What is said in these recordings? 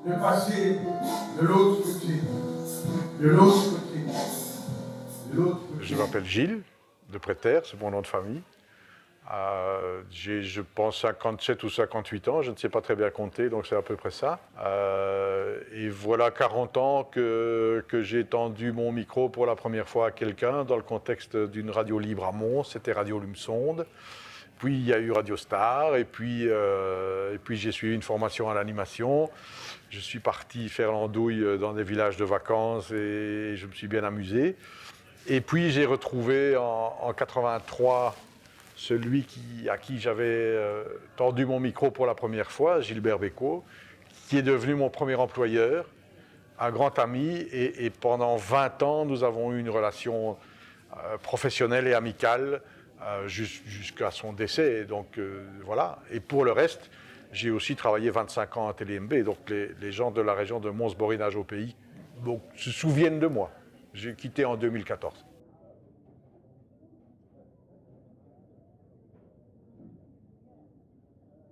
de passer de l'autre côté, de l'autre côté, de l'autre côté. Je m'appelle Gilles, de Préter, c'est mon nom de famille. J'ai, je pense, 57 ou 58 ans, je ne sais pas très bien compter, donc c'est à peu près ça. Et voilà 40 ans que j'ai tendu mon micro pour la première fois à quelqu'un dans le contexte d'une radio libre à Mons, c'était Radio Lumsonde. Puis il y a eu Radio Star, et puis j'ai suivi une formation à l'animation. Je suis parti faire l'andouille dans des villages de vacances et je me suis bien amusé. Et puis j'ai retrouvé en 83 celui à qui j'avais tendu mon micro pour la première fois, Gilbert Bécaud, qui est devenu mon premier employeur, un grand ami, et pendant 20 ans, nous avons eu une relation professionnelle et amicale jusqu'à son décès. Donc voilà. Et pour le reste, j'ai aussi travaillé 25 ans à TéléMB, donc les gens de la région de Mons-Borinage au pays donc, se souviennent de moi. J'ai quitté en 2014.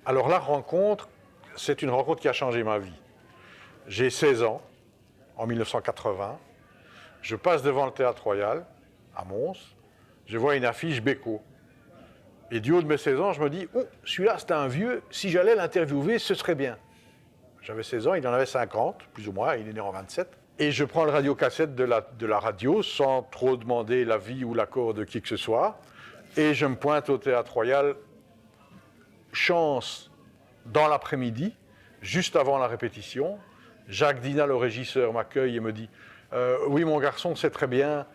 Alors la rencontre, c'est une rencontre qui a changé ma vie. J'ai 16 ans, en 1980. Je passe devant le Théâtre Royal, à Mons. Je vois une affiche Bécaud. Et du haut de mes 16 ans, je me dis, oh, celui-là, c'est un vieux. Si j'allais l'interviewer, ce serait bien. J'avais 16 ans, il en avait 50, plus ou moins. Il est né en 27. Et je prends le radiocassette de la radio, sans trop demander l'avis ou l'accord de qui que ce soit. Et je me pointe au Théâtre Royal, chance, dans l'après-midi, juste avant la répétition. Jacques Dina, le régisseur, m'accueille et me dit « Oui, mon garçon, c'est très bien,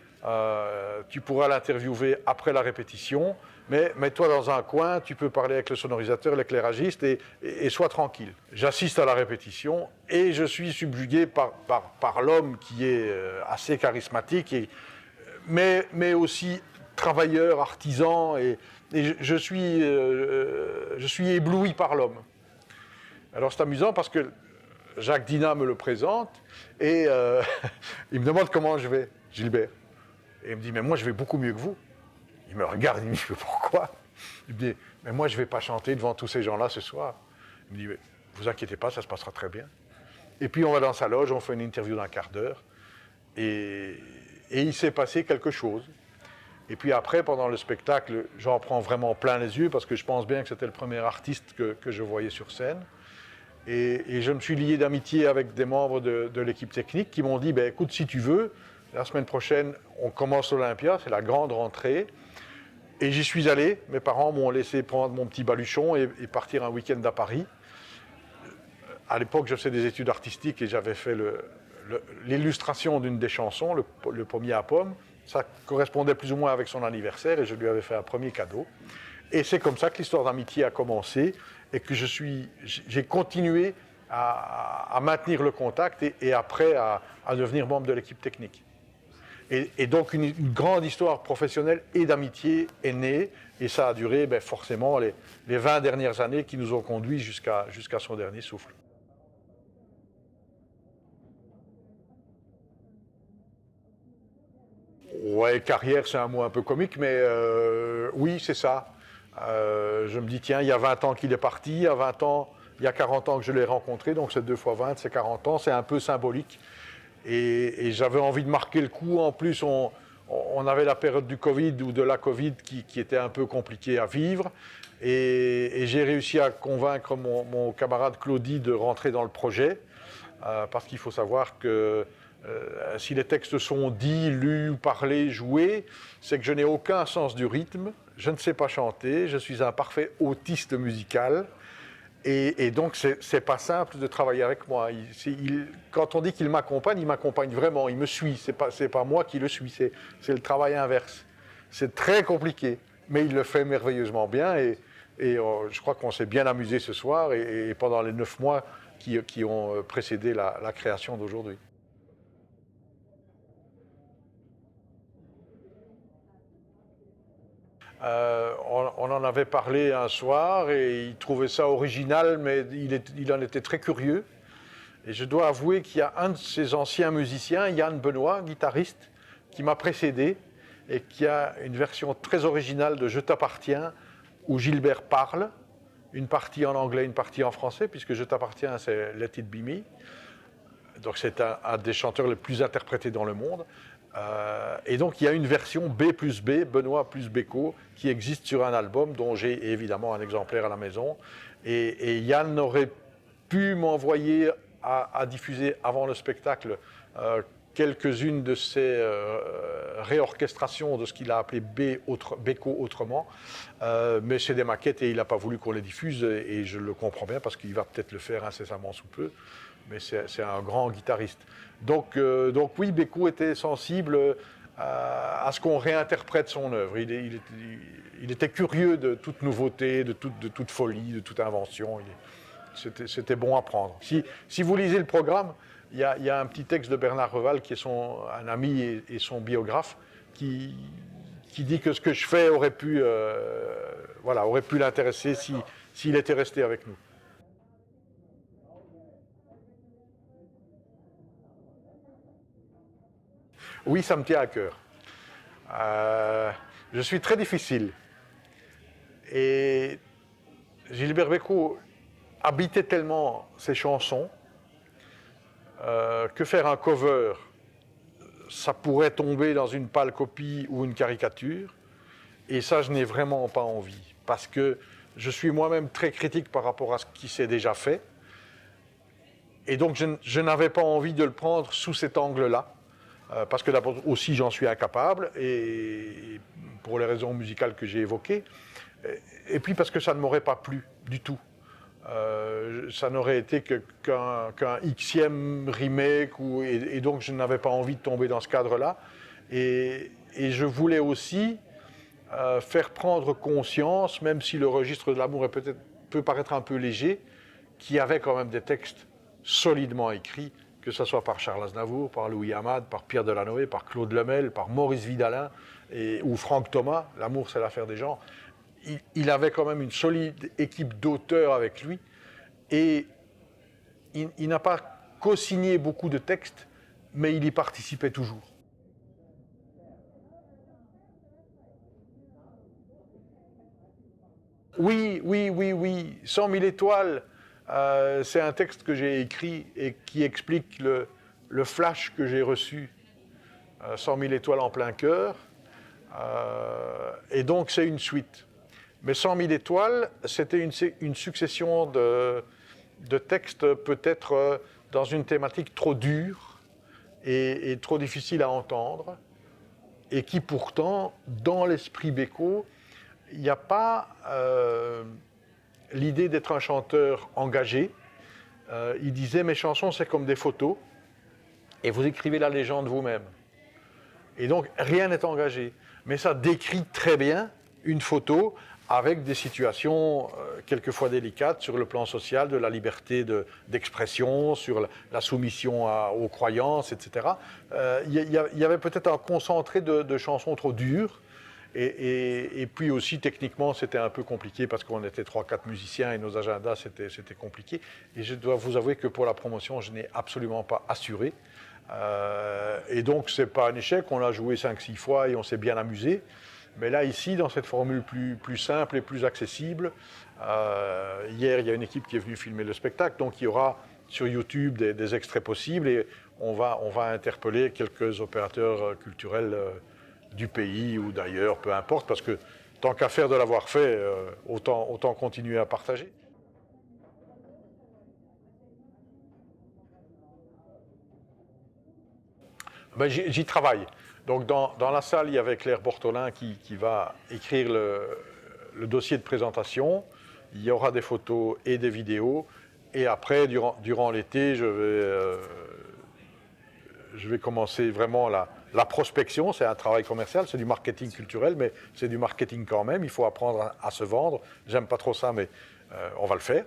tu pourras l'interviewer après la répétition, mais mets-toi dans un coin, tu peux parler avec le sonorisateur, l'éclairagiste, et sois tranquille. » J'assiste à la répétition et je suis subjugué par l'homme qui est assez charismatique, mais aussi travailleur, artisan, et je suis ébloui par l'homme. Alors c'est amusant parce que Jacques Dina me le présente et il me demande comment je vais, Gilbert. Et il me dit, mais moi je vais beaucoup mieux que vous. Il me regarde, il me dit, pourquoi? Il me dit, mais moi je ne vais pas chanter devant tous ces gens-là ce soir. Il me dit, mais vous inquiétez pas, ça se passera très bien. Et puis on va dans sa loge, on fait une interview d'un quart d'heure et il s'est passé quelque chose. Et puis après, pendant le spectacle, j'en prends vraiment plein les yeux parce que je pense bien que c'était le premier artiste que je voyais sur scène. Et je me suis lié d'amitié avec des membres de l'équipe technique qui m'ont dit, écoute, si tu veux, la semaine prochaine, on commence l'Olympia, c'est la grande rentrée. Et j'y suis allé, mes parents m'ont laissé prendre mon petit baluchon et partir un week-end à Paris. À l'époque, je faisais des études artistiques et j'avais fait l'illustration d'une des chansons, le pommier à pomme. Ça correspondait plus ou moins avec son anniversaire et je lui avais fait un premier cadeau. Et c'est comme ça que l'histoire d'amitié a commencé et que j'ai continué à maintenir le contact et après à devenir membre de l'équipe technique. Et donc une grande histoire professionnelle et d'amitié est née et ça a duré forcément les 20 dernières années qui nous ont conduits jusqu'à son dernier souffle. Ouais, carrière, c'est un mot un peu comique, mais oui, c'est ça. Je me dis, tiens, il y a 20 ans qu'il est parti, il y a 40 ans que je l'ai rencontré, donc c'est 2 fois 20, c'est 40 ans, c'est un peu symbolique. Et j'avais envie de marquer le coup. En plus, on avait la période du Covid ou de la Covid qui était un peu compliquée à vivre. Et j'ai réussi à convaincre mon camarade Claudie de rentrer dans le projet, parce qu'il faut savoir que si les textes sont dits, lus, parlés, joués, c'est que je n'ai aucun sens du rythme, je ne sais pas chanter, je suis un parfait autiste musical, et donc c'est pas simple de travailler avec moi. Quand on dit qu'il m'accompagne, il m'accompagne vraiment, il me suit, c'est pas moi qui le suis, c'est le travail inverse. C'est très compliqué, mais il le fait merveilleusement bien, et je crois qu'on s'est bien amusé ce soir, et pendant les 9 mois qui ont précédé la création d'aujourd'hui. On en avait parlé un soir et il trouvait ça original, mais il en était très curieux. Et je dois avouer qu'il y a un de ses anciens musiciens, Yann Benoît, guitariste, qui m'a précédé et qui a une version très originale de Je t'appartiens, où Gilbert parle, une partie en anglais, une partie en français, puisque Je t'appartiens, c'est Let It Be Me. Donc c'est un des chanteurs les plus interprétés dans le monde. Et donc il y a une version B plus B, Benoît plus Beko, qui existe sur un album dont j'ai évidemment un exemplaire à la maison. Et Yann aurait pu m'envoyer à diffuser avant le spectacle quelques-unes de ses réorchestrations de ce qu'il a appelé Beko autrement. Mais c'est des maquettes et il n'a pas voulu qu'on les diffuse et je le comprends bien parce qu'il va peut-être le faire incessamment sous peu. Mais c'est un grand guitariste. Donc oui, Beko était sensible à ce qu'on réinterprète son œuvre. Il était curieux de toute nouveauté, de toute folie, de toute invention. C'était bon à prendre. Si vous lisez le programme, il y a un petit texte de Bernard Reval, qui est un ami et son biographe, qui dit que ce que je fais aurait pu l'intéresser s'il était resté avec nous. Oui, ça me tient à cœur. Je suis très difficile. Et Gilbert Bécaud habitait tellement ses chansons que faire un cover, ça pourrait tomber dans une pâle copie ou une caricature. Et ça, je n'ai vraiment pas envie. Parce que je suis moi-même très critique par rapport à ce qui s'est déjà fait. Et donc, je n'avais pas envie de le prendre sous cet angle-là. Parce que d'abord aussi j'en suis incapable, et pour les raisons musicales que j'ai évoquées, et puis parce que ça ne m'aurait pas plu du tout. Ça n'aurait été qu'un Xème remake, et donc je n'avais pas envie de tomber dans ce cadre-là. Et je voulais aussi faire prendre conscience, même si le registre de l'amour peut paraître un peu léger, qu'il y avait quand même des textes solidement écrits, que ce soit par Charles Aznavour, par Louis Amade, par Pierre Delanoë, par Claude Lemel, par Maurice Vidalin ou Franck Thomas. L'amour, c'est l'affaire des gens. Il avait quand même une solide équipe d'auteurs avec lui, et il n'a pas co-signé beaucoup de textes, mais il y participait toujours. Oui. 100 000 étoiles, c'est un texte que j'ai écrit et qui explique le flash que j'ai reçu. 100 000 étoiles en plein cœur. Et donc, c'est une suite. Mais 100 000 étoiles, c'était une succession de textes peut-être dans une thématique trop dure et trop difficile à entendre, et qui pourtant, dans l'esprit Bécaud, il n'y a pas l'idée d'être un chanteur engagé. Il disait « Mes chansons, c'est comme des photos, et vous écrivez la légende vous-même. » Et donc, rien n'est engagé. Mais ça décrit très bien une photo avec des situations quelquefois délicates sur le plan social, de la liberté d'expression, sur la soumission aux croyances, etc. Il y avait peut-être un concentré de chansons trop dures. Et puis aussi, techniquement, c'était un peu compliqué parce qu'on était 3-4 musiciens et nos agendas, c'était compliqué. Et je dois vous avouer que pour la promotion, je n'ai absolument pas assuré. Et donc, ce n'est pas un échec. On l'a joué 5-6 fois et on s'est bien amusé. Mais là, ici, dans cette formule plus simple et plus accessible, hier, il y a une équipe qui est venue filmer le spectacle. Donc, il y aura sur YouTube des extraits possibles et on va interpeller quelques opérateurs culturels du pays ou d'ailleurs, peu importe, parce que tant qu'à faire de l'avoir fait, autant continuer à partager. Ben, j'y travaille. Donc dans la salle, il y avait Claire Bortolin qui va écrire le dossier de présentation. Il y aura des photos et des vidéos. Et après, durant l'été, je vais commencer vraiment la prospection. C'est un travail commercial, c'est du marketing culturel, mais c'est du marketing quand même. Il faut apprendre à se vendre. J'aime pas trop ça, mais on va le faire.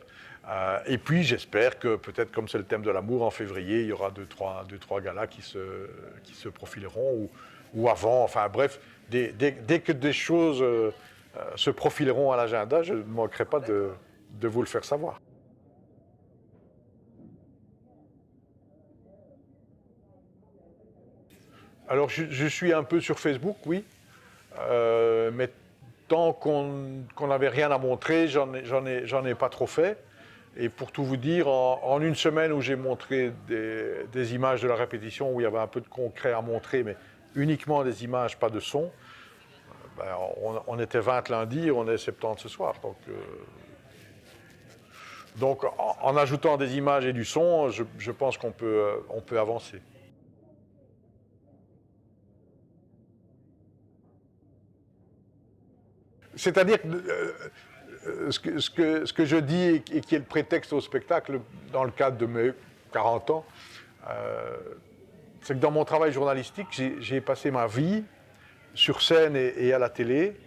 Et puis j'espère que peut-être comme c'est le thème de l'amour, en février, il y aura deux, trois galas qui se profileront ou avant. Enfin bref, dès que des choses se profileront à l'agenda, je ne manquerai pas de vous le faire savoir. Alors je suis un peu sur Facebook, oui, mais tant qu'on n'avait rien à montrer, j'en ai pas trop fait. Et pour tout vous dire, en une semaine où j'ai montré des images de la répétition, où il y avait un peu de concret à montrer, mais uniquement des images, pas de son, ben, on était 20 lundi, on est 70 ce soir. Donc en ajoutant des images et du son, je pense qu'on peut avancer. C'est-à-dire que ce que je dis et qui est le prétexte au spectacle, dans le cadre de mes 40 ans, c'est que dans mon travail journalistique, j'ai passé ma vie sur scène et à la télé,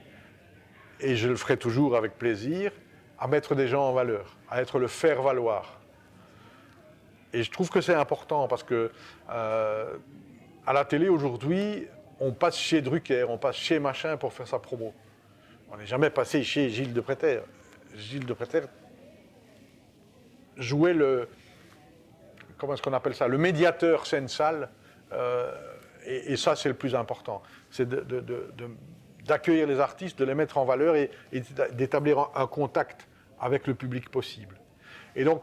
et je le ferai toujours avec plaisir, à mettre des gens en valeur, à être le faire-valoir. Et je trouve que c'est important parce que à la télé aujourd'hui, on passe chez Drucker, on passe chez machin pour faire sa promo. On n'est jamais passé chez Gilles Depréter. Gilles Depréter jouait comment est-ce qu'on appelle ça, le médiateur scène-salle, et ça c'est le plus important. C'est d'accueillir les artistes, de les mettre en valeur et d'établir un contact avec le public possible. Et donc,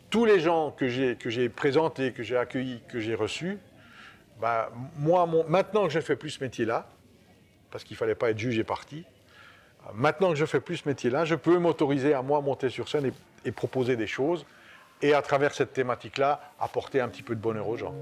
tous les gens que j'ai présentés, que j'ai accueillis, que j'ai reçus, ben, moi, maintenant que je ne fais plus ce métier-là, parce qu'il ne fallait pas être juge et parti, maintenant que je ne fais plus ce métier-là, je peux m'autoriser à moi monter sur scène et proposer des choses, et à travers cette thématique-là, apporter un petit peu de bonheur aux gens.